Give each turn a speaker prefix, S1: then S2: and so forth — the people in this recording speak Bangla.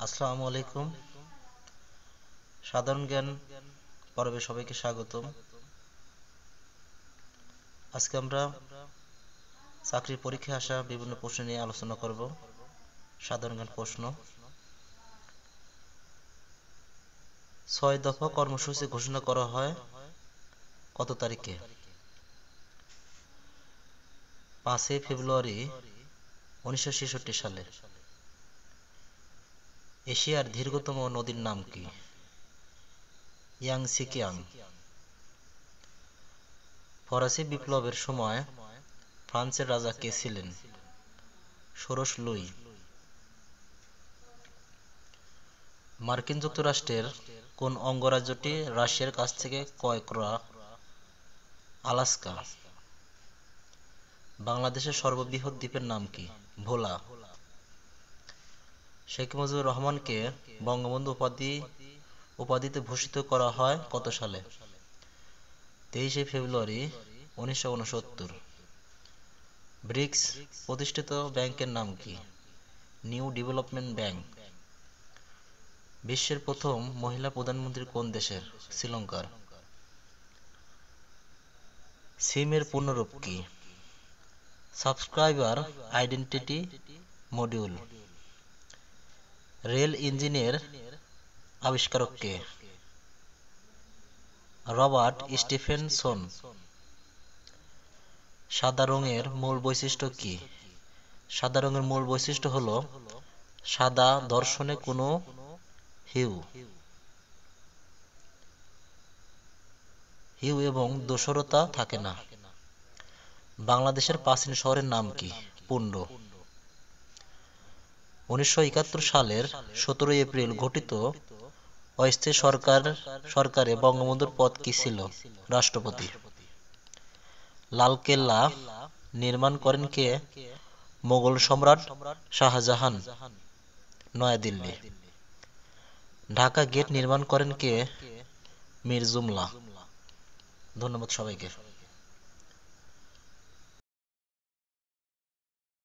S1: আসসালামু আলাইকুম। সাধারণ জ্ঞান পর্বে সবাইকে স্বাগতম। আজকে আমরা চাকরির পরীক্ষায় আসা বিভিন্ন প্রশ্ন নিয়ে আলোচনা করব। সাধারণ জ্ঞান প্রশ্ন। ৬ দফা কর্মসূচি ঘোষণা করা হয় কত তারিখে? ৫ই ফেব্রুয়ারি ১৯৬৬ সালে। এশিয়ার দীর্ঘতম নদীর নাম কি? ইয়াংসি কিয়াং। ফরাসি বিপ্লবের সময় ফ্রান্সের রাজা কে ছিলেন? ষোড়শ লুই। মার্কিন যুক্তরাষ্ট্রের কোন অঙ্গরাজ্যটি রাশিয়ার কাছ থেকে ক্রয় করা? আলাস্কা। বাংলাদেশের সর্ববৃহৎ দ্বীপের নাম কি? ভোলা। শেখ মুজিবুর রহমানকে বঙ্গবন্ধু উপাধিতে ভূষিত করা হয় কত সালে? 23শে ফেব্রুয়ারি 1969। ব্রিক্স প্রতিষ্ঠিত ব্যাংকের নাম কি? New development bank. বিশ্বের প্রথম মহিলা প্রধানমন্ত্রী কোন দেশের? শ্রীলঙ্কার। সিম-এর পূর্ণরূপ কি? Subscriber identity module. রেল ইঞ্জিনের আবিষ্কারক কে? Robert Stephenson. সাদা রঙের মূল বৈশিষ্ট্য কি? সাদা রঙের মূল বৈশিষ্ট্য হল সাদা দর্শনে কোনো হিউ এবং ধূসরতা থাকে না। বাংলাদেশের প্রাচীন শহরের নাম কি? পুন্ড। 1971 সালের 17 এপ্রিল গঠিত অস্থায়ী সরকারে বঙ্গবন্ধুর পদ কি ছিল? রাষ্ট্রপতি। লালকেল্লা নির্মাণ করেন কে? মোগল সম্রাট শাহজাহান। নয়াদিল্লি। ঢাকা গেট নির্মাণ করেন কে? মীর জুমলা। ধন্যবাদ সবাইকে।